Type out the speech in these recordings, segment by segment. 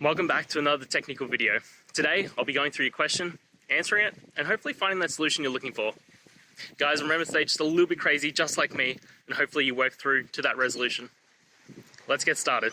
Welcome back to another technical video. Today, I'll be going through your question, answering it, and hopefully finding that solution you're looking for. Guys, remember to stay just a little bit crazy, just like me, and hopefully you work through to that resolution. Let's get started.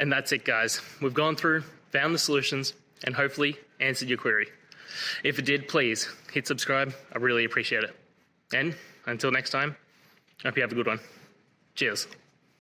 And that's it, guys. We've gone through, found the solutions, and hopefully answered your query. If it did, please hit subscribe. I really appreciate it. And until next time, I hope you have a good one. Cheers.